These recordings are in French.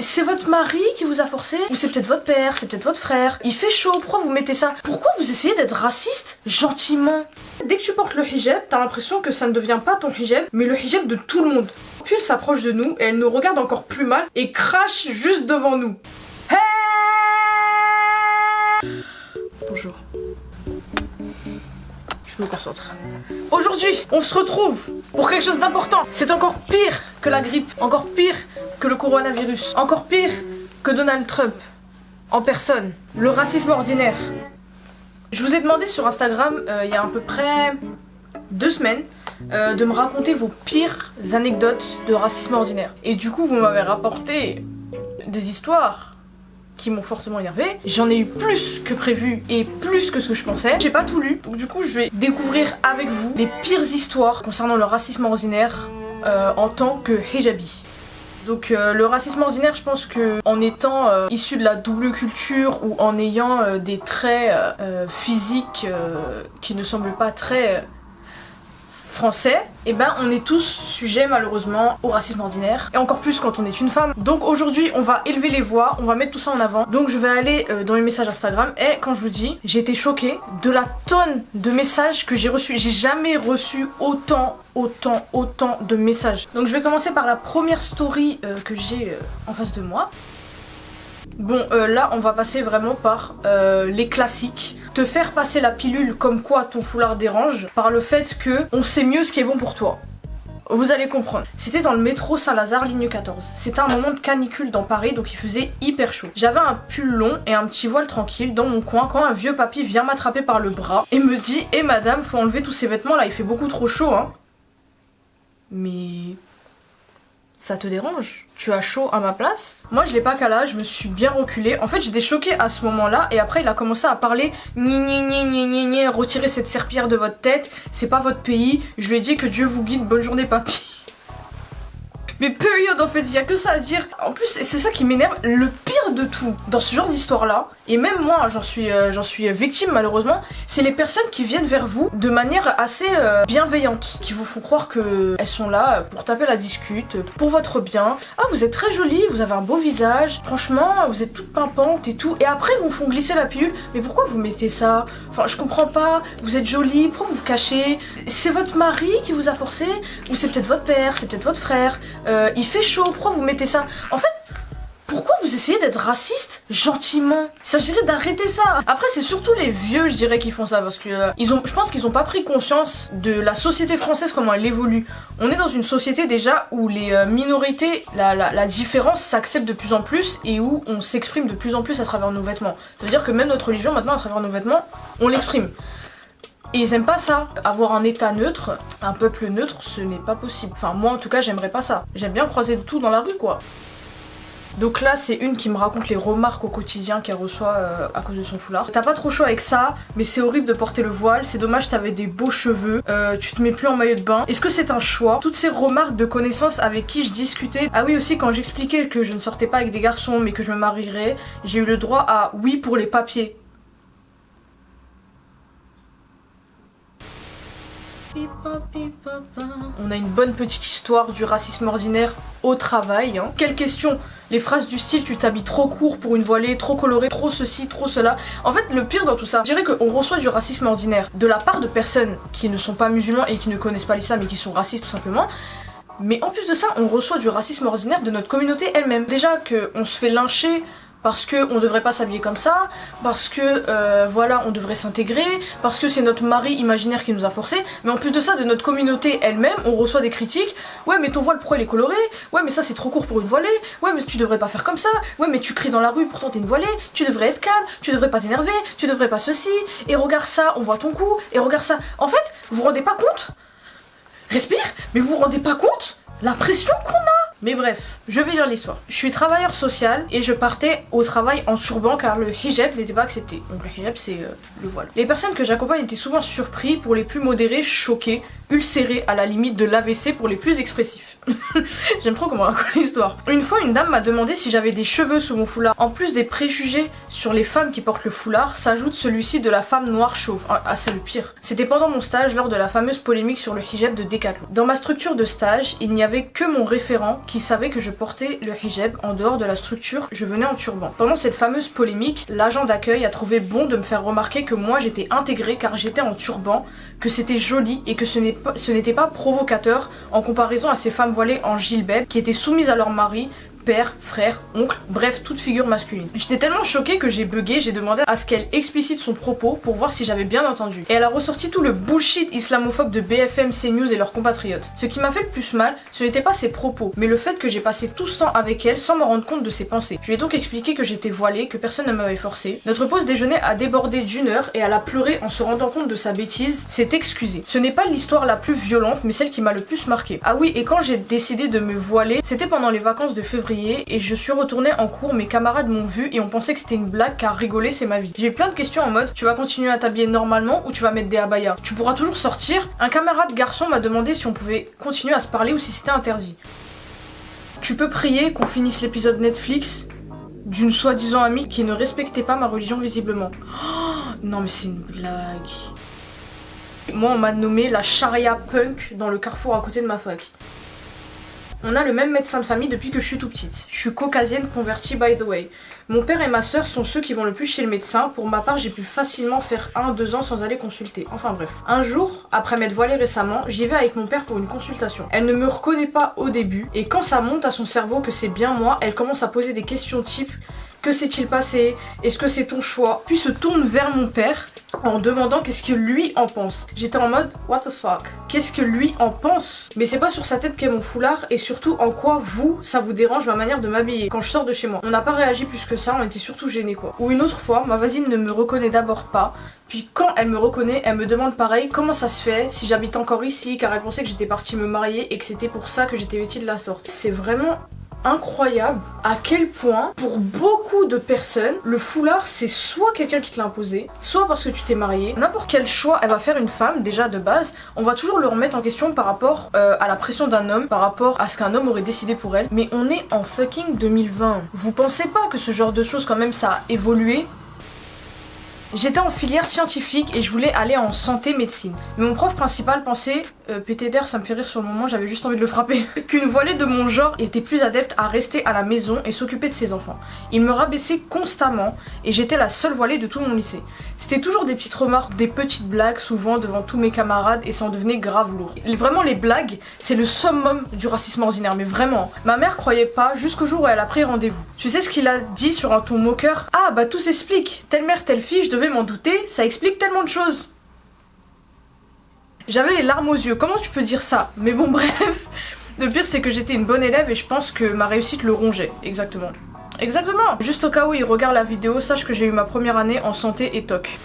C'est votre mari qui vous a forcé? Ou c'est peut-être votre père, c'est peut-être votre frère? Il fait chaud, pourquoi vous mettez ça? Pourquoi vous essayez d'être raciste gentiment? Dès que tu portes le hijab, t'as l'impression que ça ne devient pas ton hijab, mais le hijab de tout le monde. Puis elle s'approche de nous et elle nous regarde encore plus mal et crache juste devant nous. Hey! Bonjour. Je me concentre. Aujourd'hui, on se retrouve pour quelque chose d'important. C'est encore pire que la grippe, encore pire que le coronavirus, encore pire que Donald Trump en personne. Le racisme ordinaire. Je vous ai demandé sur Instagram, il y a à peu près 2 semaines, de me raconter vos pires anecdotes de racisme ordinaire. Et du coup, vous m'avez rapporté des histoires qui m'ont fortement énervé. J'en ai eu plus que prévu et plus que ce que je pensais. J'ai pas tout lu, donc du coup je vais découvrir avec vous les pires histoires concernant le racisme ordinaire en tant que hijabi. Donc le racisme ordinaire, je pense que en étant issu de la double culture ou en ayant des traits physiques qui ne semblent pas très français, et ben on est tous sujets malheureusement au racisme ordinaire, et encore plus quand on est une femme. Donc aujourd'hui on va élever les voix, on va mettre tout ça en avant. Donc je vais aller dans les messages Instagram, et quand je vous dis, j'ai été choquée de la tonne de messages que j'ai reçus. J'ai jamais reçu autant de messages. Donc je vais commencer par la première story que j'ai en face de moi. Bon là on va passer vraiment par les classiques. Te faire passer la pilule comme quoi ton foulard dérange par le fait que on sait mieux ce qui est bon pour toi. Vous allez comprendre. C'était dans le métro Saint-Lazare, ligne 14. C'était un moment de canicule dans Paris, donc il faisait hyper chaud. J'avais un pull long et un petit voile tranquille dans mon coin quand un vieux papy vient m'attraper par le bras et me dit « Eh madame, faut enlever tous ces vêtements là, il fait beaucoup trop chaud hein. » Mais... ça te dérange? Tu as chaud à ma place? Moi je l'ai pas calé, je me suis bien reculée. En fait j'étais choquée à ce moment là, et après il a commencé à parler ni retirez cette serpillière de votre tête, c'est pas votre pays. Je lui ai dit que Dieu vous guide, bonne journée papy. Mais période en fait, il y a que ça à dire. En plus c'est ça qui m'énerve, le pire de tout dans ce genre d'histoire là, et même moi j'en suis victime malheureusement, c'est les personnes qui viennent vers vous de manière assez bienveillante, qui vous font croire que elles sont là pour taper la discute, pour votre bien. Ah vous êtes très jolie, vous avez un beau visage, franchement vous êtes toute pimpante et tout, et après ils vous font glisser la pilule. Mais pourquoi vous mettez ça? Enfin je comprends pas, vous êtes jolie, pourquoi vous vous cachez? C'est votre mari qui vous a forcé? Ou c'est peut-être votre père, c'est peut-être votre frère? Il fait chaud, pourquoi vous mettez ça? En fait, pourquoi vous essayez d'être raciste gentiment? Il s'agirait d'arrêter ça. Après c'est surtout les vieux je dirais qui font ça, parce que je pense qu'ils ont pas pris conscience de la société française, comment elle évolue. On est dans une société déjà où les minorités, la différence s'accepte de plus en plus, et où on s'exprime de plus en plus à travers nos vêtements. Ça veut dire que même notre religion maintenant à travers nos vêtements, on l'exprime. Et ils aiment pas ça. Avoir un état neutre, un peuple neutre, ce n'est pas possible. Enfin moi en tout cas j'aimerais pas ça. J'aime bien croiser de tout dans la rue quoi. Donc là c'est une qui me raconte les remarques au quotidien qu'elle reçoit à cause de son foulard. T'as pas trop chaud avec ça, mais c'est horrible de porter le voile, c'est dommage, t'avais des beaux cheveux, tu te mets plus en maillot de bain. Est-ce que c'est un choix? Toutes ces remarques de connaissances avec qui je discutais. Ah oui aussi, quand j'expliquais que je ne sortais pas avec des garçons mais que je me marierais, j'ai eu le droit à oui pour les papiers. On a une bonne petite histoire du racisme ordinaire au travail hein. Quelle question? Les phrases du style tu t'habilles trop court pour une voilée, trop colorée, trop ceci, trop cela. En fait le pire dans tout ça, je dirais qu'on reçoit du racisme ordinaire de la part de personnes qui ne sont pas musulmans et qui ne connaissent pas l'islam et qui sont racistes tout simplement. Mais en plus de ça, on reçoit du racisme ordinaire de notre communauté elle-même. Déjà qu'on se fait lyncher parce qu'on devrait pas s'habiller comme ça, parce que voilà on devrait s'intégrer, parce que c'est notre mari imaginaire qui nous a forcé. Mais en plus de ça, de notre communauté elle-même, on reçoit des critiques. Ouais mais ton voile pourquoi il est coloré? Ouais mais ça c'est trop court pour une voilée. Ouais mais tu devrais pas faire comme ça. Ouais mais tu cries dans la rue pourtant t'es une voilée. Tu devrais être calme, tu devrais pas t'énerver, tu devrais pas ceci. Et regarde ça, on voit ton cou. Et regarde ça. En fait, vous vous rendez pas compte? Respire, mais vous vous rendez pas compte la pression qu'on a? Mais bref, je vais lire l'histoire. Je suis travailleur social et je partais au travail en turban car le hijab n'était pas accepté. Donc le hijab c'est le voile. Les personnes que j'accompagne étaient souvent surpris, pour les plus modérés choqués, ulcéré à la limite de l'AVC pour les plus expressifs. J'aime trop comment on raconte l'histoire. Une fois, une dame m'a demandé si j'avais des cheveux sous mon foulard. En plus des préjugés sur les femmes qui portent le foulard, s'ajoute celui-ci de la femme noire chauve. Ah, c'est le pire. C'était pendant mon stage lors de la fameuse polémique sur le hijab de Decathlon. Dans ma structure de stage, il n'y avait que mon référent qui savait que je portais le hijab. En dehors de la structure, je venais en turban. Pendant cette fameuse polémique, l'agent d'accueil a trouvé bon de me faire remarquer que moi j'étais intégrée car j'étais en turban, que c'était joli et que ce n'était pas provocateur en comparaison à ces femmes voilées en gilbeb qui étaient soumises à leur mari, père, frère, oncle, bref, toute figure masculine. J'étais tellement choquée que j'ai bugué, j'ai demandé à ce qu'elle explicite son propos pour voir si j'avais bien entendu. Et elle a ressorti tout le bullshit islamophobe de BFM, CNews et leurs compatriotes. Ce qui m'a fait le plus mal, ce n'était pas ses propos, mais le fait que j'ai passé tout ce temps avec elle sans me rendre compte de ses pensées. Je lui ai donc expliqué que j'étais voilée, que personne ne m'avait forcé. Notre pause déjeuner a débordé d'1 heure et elle a pleuré en se rendant compte de sa bêtise, s'est excusée. Ce n'est pas l'histoire la plus violente, mais celle qui m'a le plus marquée. Ah oui, et quand j'ai décidé de me voiler, c'était pendant les vacances de février et je suis retournée en cours, mes camarades m'ont vu et on pensait que c'était une blague car rigoler c'est ma vie. J'ai eu plein de questions en mode tu vas continuer à t'habiller normalement ou tu vas mettre des abayas? Tu pourras toujours sortir? Un camarade garçon m'a demandé si on pouvait continuer à se parler ou si c'était interdit. Tu peux prier qu'on finisse l'épisode Netflix d'une soi-disant amie qui ne respectait pas ma religion visiblement. Oh, non mais c'est une blague. Moi on m'a nommé la charia punk dans le carrefour à côté de ma fac. On a le même médecin de famille depuis que je suis tout petite. Je suis caucasienne convertie by the way. Mon père et ma soeur sont ceux qui vont le plus chez le médecin. Pour ma part, j'ai pu facilement faire 1-2 ans sans aller consulter. Enfin bref. Un jour, après m'être voilée récemment, j'y vais avec mon père pour une consultation. Elle ne me reconnaît pas au début et quand ça monte à son cerveau que c'est bien moi, elle commence à poser des questions type que s'est-il passé? Est-ce que c'est ton choix? Puis se tourne vers mon père en demandant qu'est-ce que lui en pense. J'étais en mode what the fuck? Qu'est-ce que lui en pense? Mais c'est pas sur sa tête qu'est mon foulard et surtout en quoi vous, ça vous dérange ma manière de m'habiller quand je sors de chez moi. On n'a pas réagi plus que ça, on était surtout gênés quoi. Ou une autre fois, ma voisine ne me reconnaît d'abord pas, puis quand elle me reconnaît, elle me demande pareil comment ça se fait, si j'habite encore ici, car elle pensait que j'étais partie me marier et que c'était pour ça que j'étais vêtue de la sorte. C'est vraiment incroyable à quel point pour beaucoup de personnes le foulard c'est soit quelqu'un qui te l'a imposé, soit parce que tu t'es marié. N'importe quel choix elle va faire une femme déjà de base, on va toujours le remettre en question par rapport à la pression d'un homme, par rapport à ce qu'un homme aurait décidé pour elle. Mais on est en fucking 2020. Vous pensez pas que ce genre de choses quand même ça a évolué? J'étais en filière scientifique et je voulais aller en santé médecine. Mais mon prof principal pensait, pété d'air ça me fait rire sur le moment, j'avais juste envie de le frapper, qu'une voilée de mon genre était plus adepte à rester à la maison et s'occuper de ses enfants. Il me rabaissait constamment et j'étais la seule voilée de tout mon lycée. C'était toujours des petites remarques, des petites blagues souvent devant tous mes camarades et ça en devenait grave lourd. Vraiment les blagues, c'est le summum du racisme ordinaire, mais vraiment. Ma mère croyait pas jusqu'au jour où elle a pris rendez-vous. Tu sais ce qu'il a dit sur un ton moqueur? Ah bah tout s'explique, telle mère telle fille, je devais m'en douter, ça explique tellement de choses. J'avais les larmes aux yeux, comment tu peux dire ça? Mais bon bref, le pire c'est que j'étais une bonne élève et je pense que ma réussite le rongeait, exactement. Exactement. Juste au cas où il regarde la vidéo, sache que j'ai eu ma première année en santé et toc.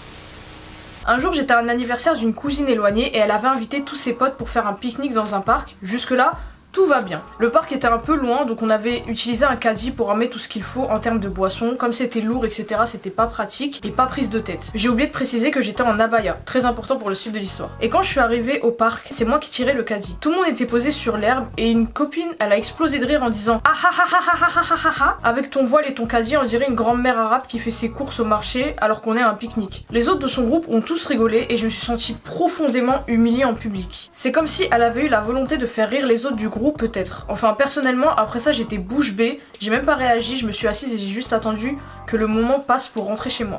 Un jour j'étais à un anniversaire d'une cousine éloignée et elle avait invité tous ses potes pour faire un pique-nique dans un parc, jusque là tout va bien. Le parc était un peu loin donc on avait utilisé un caddie pour ramener tout ce qu'il faut en termes de boissons. Comme c'était lourd etc c'était pas pratique et pas prise de tête. J'ai oublié de préciser que j'étais en abaya, très important pour le suite de l'histoire. Et quand je suis arrivée au parc, c'est moi qui tirais le caddie. Tout le monde était posé sur l'herbe et une copine elle a explosé de rire en disant ah ah ah ah ah ah ah ah ah. Avec ton voile et ton caddie on dirait une grand-mère arabe qui fait ses courses au marché alors qu'on est à un pique-nique. Les autres de son groupe ont tous rigolé et je me suis sentie profondément humiliée en public. C'est comme si elle avait eu la volonté de faire rire les autres du groupe peut-être. Enfin personnellement après ça j'étais bouche bée, j'ai même pas réagi, je me suis assise et j'ai juste attendu que le moment passe pour rentrer chez moi.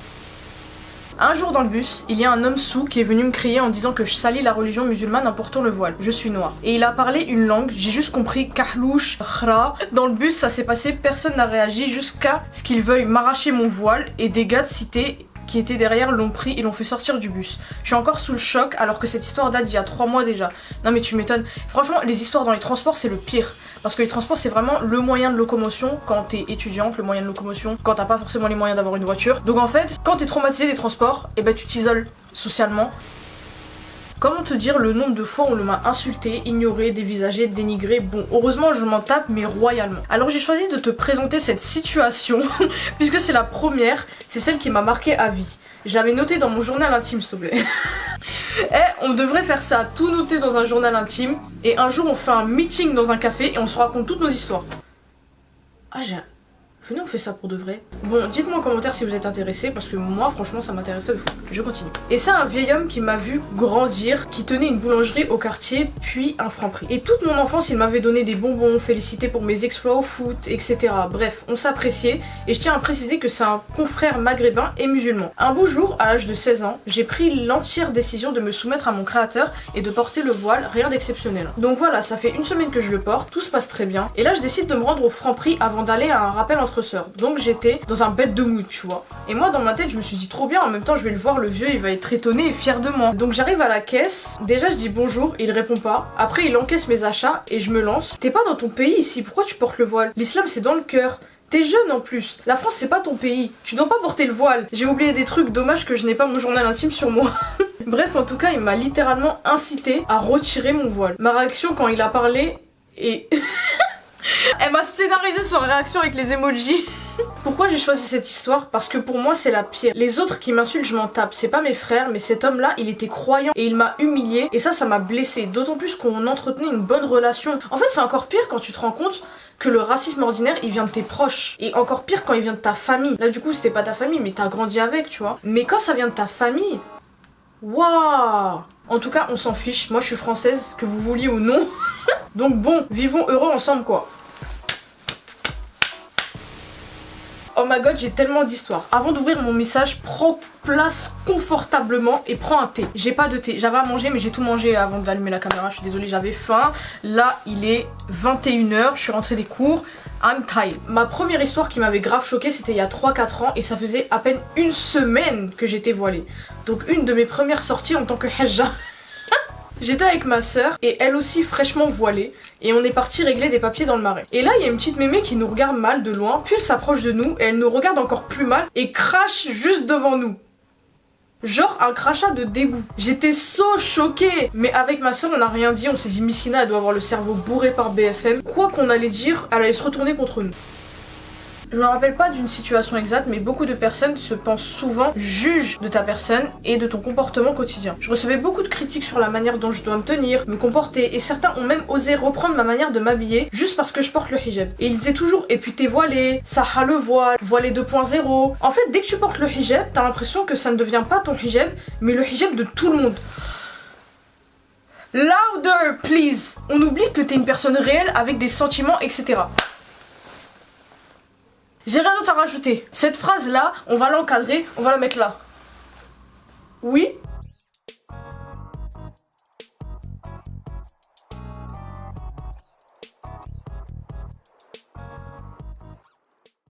Un jour dans le bus, il y a un homme sourd qui est venu me crier en disant que je salis la religion musulmane en portant le voile. Je suis noire. Et il a parlé une langue, j'ai juste compris kahlouche, khra. Dans le bus ça s'est passé, personne n'a réagi jusqu'à ce qu'il veuille m'arracher mon voile et des gars de cité qui étaient derrière l'ont pris et l'ont fait sortir du bus. Je suis encore sous le choc alors que cette histoire date d'il y a 3 mois déjà. Non mais tu m'étonnes. Franchement les histoires dans les transports c'est le pire. Parce que les transports c'est vraiment le moyen de locomotion quand t'es étudiante, le moyen de locomotion quand t'as pas forcément les moyens d'avoir une voiture. Donc en fait quand t'es traumatisé des transports, et ben tu t'isoles socialement. Comment te dire le nombre de fois où on m'a insulté, ignoré, dévisagé, dénigré. Bon, heureusement je m'en tape mais royalement. Alors j'ai choisi de te présenter cette situation puisque c'est la première, c'est celle qui m'a marqué à vie. Je l'avais notée dans mon journal intime s'il te plaît. On devrait faire ça, tout noter dans un journal intime. Et un jour, on fait un meeting dans un café et on se raconte toutes nos histoires. Ah, venez, on fait ça pour de vrai. Bon, dites-moi en commentaire si vous êtes intéressés, parce que moi, franchement, ça m'intéresserait de fou. Je continue. Et c'est un vieil homme qui m'a vu grandir, qui tenait une boulangerie au quartier, puis un Franprix. Et toute mon enfance, il m'avait donné des bonbons, félicité pour mes exploits au foot, etc. Bref, on s'appréciait, et je tiens à préciser que c'est un confrère maghrébin et musulman. Un beau jour, à l'âge de 16 ans, j'ai pris l'entière décision de me soumettre à mon créateur et de porter le voile, rien d'exceptionnel. Donc voilà, ça fait une semaine que je le porte, tout se passe très bien, et là je décide de me rendre au Franprix avant d'aller à un rappel entre sœurs. Donc j'étais dans un bête de mood, tu vois. Et moi dans ma tête je me suis dit trop bien, en même temps je vais le voir, le vieux, il va être étonné et fier de moi. Donc j'arrive à la caisse, déjà je dis bonjour, il répond pas. Après il encaisse mes achats et je me lance. T'es pas dans ton pays ici, pourquoi tu portes le voile? L'islam c'est dans le cœur. T'es jeune en plus. La France c'est pas ton pays. Tu dois pas porter le voile. J'ai oublié des trucs, dommage que je n'ai pas mon journal intime sur moi. Bref, en tout cas, il m'a littéralement incité à retirer mon voile. Ma réaction quand il a parlé est... Elle m'a scénarisé sa réaction avec les emojis. Pourquoi j'ai choisi cette histoire? Parce que pour moi c'est la pire. Les autres qui m'insultent je m'en tape, c'est pas mes frères, mais cet homme là il était croyant et il m'a humilié et ça m'a blessé. D'autant plus qu'on entretenait une bonne relation. En fait c'est encore pire quand tu te rends compte que le racisme ordinaire il vient de tes proches. Et encore pire quand il vient de ta famille. Là du coup c'était pas ta famille mais t'as grandi avec, tu vois. Mais quand ça vient de ta famille, waouh. En tout cas on s'en fiche, moi je suis française, que vous vouliez ou non. Donc bon, vivons heureux ensemble quoi. Oh my god, j'ai tellement d'histoires. Avant d'ouvrir mon message, prends place confortablement et prends un thé. J'ai pas de thé, j'avais à manger mais j'ai tout mangé avant d'allumer la caméra, je suis désolée, j'avais faim. Là, il est 21h, je suis rentrée des cours. I'm tired. Ma première histoire qui m'avait grave choquée, c'était il y a 3-4 ans et ça faisait à peine une semaine que j'étais voilée. Donc une de mes premières sorties en tant que hajja. J'étais avec ma sœur et elle aussi fraîchement voilée et on est parti régler des papiers dans le marais. Et là il y a une petite mémé qui nous regarde mal de loin, puis elle s'approche de nous et elle nous regarde encore plus mal et crache juste devant nous. Genre un crachat de dégoût. J'étais choquée. Mais avec ma soeur on n'a rien dit, on s'est dit Miskina elle doit avoir le cerveau bourré par BFM. Quoi qu'on allait dire, elle allait se retourner contre nous. Je me rappelle pas d'une situation exacte, mais beaucoup de personnes se pensent souvent juges de ta personne et de ton comportement quotidien. Je recevais beaucoup de critiques sur la manière dont je dois me tenir, me comporter, et certains ont même osé reprendre ma manière de m'habiller juste parce que je porte le hijab. Et ils disaient toujours, et puis t'es voilée, ça a le voile, voilée 2.0. En fait, dès que tu portes le hijab, t'as l'impression que ça ne devient pas ton hijab, mais le hijab de tout le monde. Louder, please. On oublie que t'es une personne réelle avec des sentiments, etc. J'ai rien d'autre à rajouter. Cette phrase là, on va l'encadrer, on va la mettre là. Oui?